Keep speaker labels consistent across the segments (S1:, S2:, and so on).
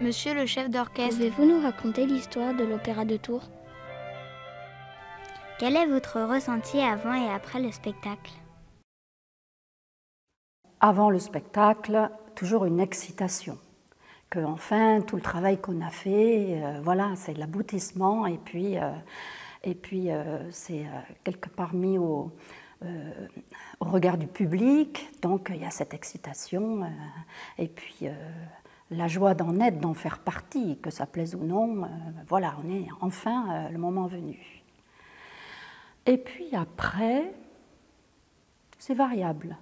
S1: Monsieur le chef d'orchestre,
S2: pouvez-vous nous raconter l'histoire de l'Opéra de Tours?
S3: Quel est votre ressenti avant et après le spectacle?
S4: Avant le spectacle, toujours une excitation. Que enfin, tout le travail qu'on a fait, voilà, c'est l'aboutissement et puis c'est quelque part mis au regard du public. Donc il y a cette excitation et puis la joie d'en être, d'en faire partie, que ça plaise ou non. Voilà, on est enfin le moment venu. Et puis après, c'est variable.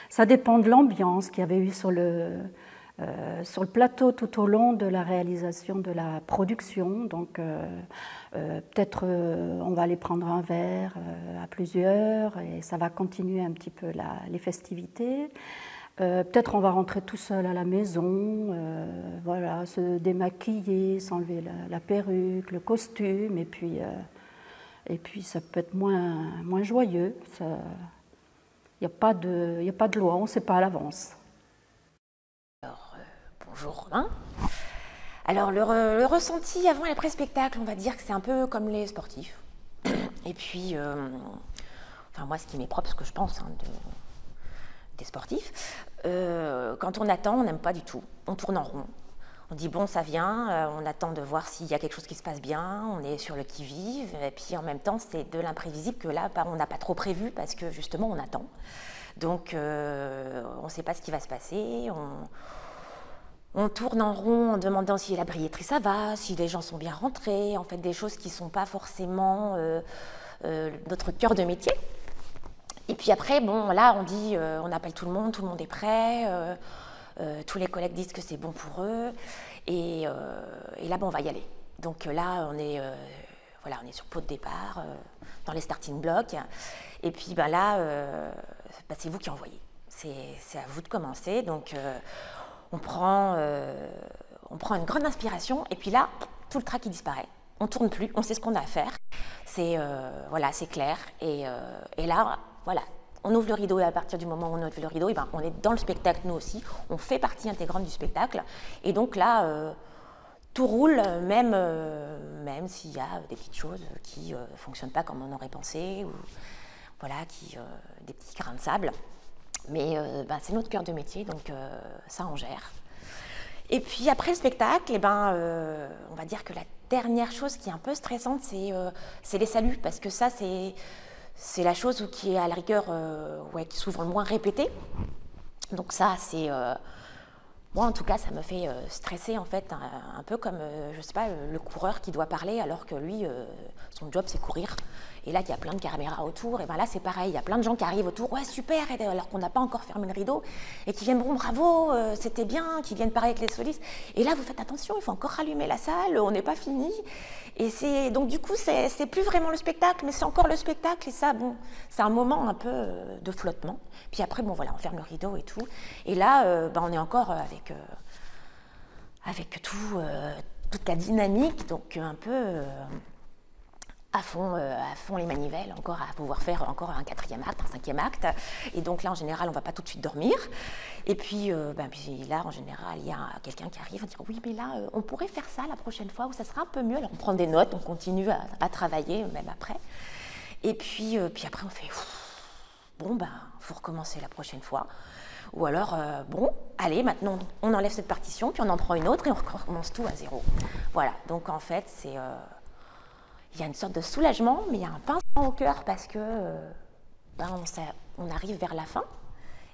S4: Ça dépend de l'ambiance qu'il y avait eu sur le plateau tout au long de la réalisation de la production. Donc peut-être on va aller prendre un verre à plusieurs et ça va continuer un petit peu les festivités. Peut-être on va rentrer tout seul à la maison, voilà, se démaquiller, s'enlever la perruque, le costume, et puis ça peut être moins joyeux. Il n'y a pas de loi, on ne sait pas à l'avance.
S5: Alors, bonjour Romain. Alors, le ressenti avant et après spectacle, on va dire que c'est un peu comme les sportifs. Et puis, enfin moi, ce qui m'est propre, ce que je pense des sportifs, quand on attend, on n'aime pas du tout. On tourne en rond. On dit bon, ça vient, on attend de voir s'il y a quelque chose qui se passe bien, on est sur le qui-vive, et puis en même temps, c'est de l'imprévisible que là, on n'a pas trop prévu parce que justement, on attend. Donc, on ne sait pas ce qui va se passer, on tourne en rond en demandant si la billetterie ça va, si les gens sont bien rentrés, en fait, des choses qui ne sont pas forcément notre cœur de métier. Et puis après, bon, là, on dit, on appelle tout le monde est prêt. Tous les collègues disent que c'est bon pour eux et là on va y aller. Donc là on est sur pot de départ dans les starting blocks et puis là c'est vous qui envoyez, c'est à vous de commencer. Donc on prend une grande inspiration et puis là tout le trac qui disparaît, on tourne plus, on sait ce qu'on a à faire, c'est clair et là voilà. On ouvre le rideau et à partir du moment où on ouvre le rideau, on est dans le spectacle nous aussi, on fait partie intégrante du spectacle. Et donc là, tout roule, même s'il y a des petites choses qui ne fonctionnent pas comme on aurait pensé, ou voilà, des petits grains de sable. Mais c'est notre cœur de métier, donc ça on gère. Et puis après le spectacle, on va dire que la dernière chose qui est un peu stressante, c'est les saluts, parce que ça c'est la chose qui est à la rigueur qui est souvent le moins répétée. Donc ça, c'est... moi, en tout cas, ça me fait stresser, en fait, un peu comme, je sais pas, le coureur qui doit parler alors que lui, son job, c'est courir. Et là, il y a plein de caméras autour. Et là, c'est pareil. Il y a plein de gens qui arrivent autour. Ouais, super, alors qu'on n'a pas encore fermé le rideau. Et qui viennent, bon, bravo, c'était bien, qui viennent parler avec les solistes. Et là, vous faites attention, il faut encore rallumer la salle, on n'est pas fini. Et donc, du coup, c'est plus vraiment le spectacle, mais c'est encore le spectacle. Et ça, bon, c'est un moment un peu de flottement. Puis après, bon, voilà, on ferme le rideau et tout. Et là, on est encore avec toute la dynamique, donc un peu à fond les manivelles, encore à pouvoir faire encore un 4e acte, un 5e acte. Et donc là, en général, on ne va pas tout de suite dormir. Et puis, puis là, en général, il y a quelqu'un qui arrive, on dit oui, mais là, on pourrait faire ça la prochaine fois, où ça sera un peu mieux. Alors, on prend des notes, on continue à travailler, même après. Et puis après, on fait bon, faut recommencer la prochaine fois. Ou alors, bon, allez, maintenant, on enlève cette partition, puis on en prend une autre et on recommence tout à zéro. Voilà, donc en fait, il y a une sorte de soulagement, mais il y a un pincement au cœur parce que on arrive vers la fin.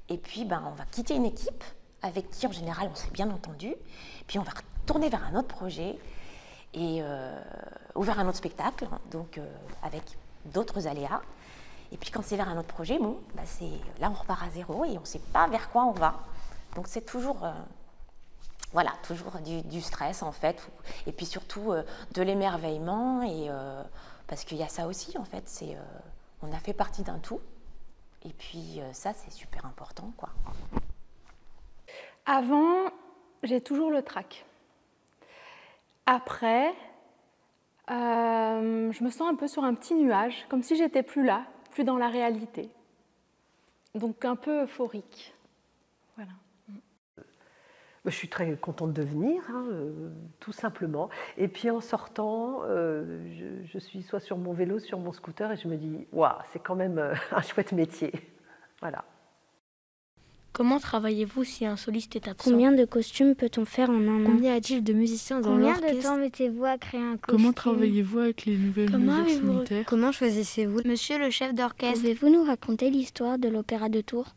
S5: Et puis, on va quitter une équipe avec qui, en général, on s'est bien entendu. Puis, on va retourner vers un autre projet ou vers un autre spectacle, donc avec d'autres aléas. Et puis quand c'est vers un autre projet, bon, là on repart à zéro et on ne sait pas vers quoi on va. Donc c'est toujours, toujours du stress en fait. Et puis surtout de l'émerveillement parce qu'il y a ça aussi en fait. On a fait partie d'un tout. Et puis ça c'est super important quoi.
S6: Avant, j'ai toujours le trac. Après, je me sens un peu sur un petit nuage, comme si j'étais plus là, plus dans la réalité. Donc un peu euphorique. Voilà.
S7: Je suis très contente de venir, tout simplement. Et puis en sortant, je suis soit sur mon vélo, sur mon scooter, et je me dis, waouh, c'est quand même un chouette métier. Voilà.
S8: Comment travaillez-vous si un soliste est absent?
S2: Combien de costumes peut-on faire en un an?
S1: Combien y-a-t-il de musiciens dans
S3: Combien
S1: l'orchestre?
S3: de temps mettez-vous à créer un costume?
S9: Comment travaillez-vous avec les nouvelles mesures sanitaires?
S1: Comment choisissez-vous Monsieur le chef d'orchestre?
S2: Pouvez-vous nous raconter l'histoire de l'Opéra de Tours?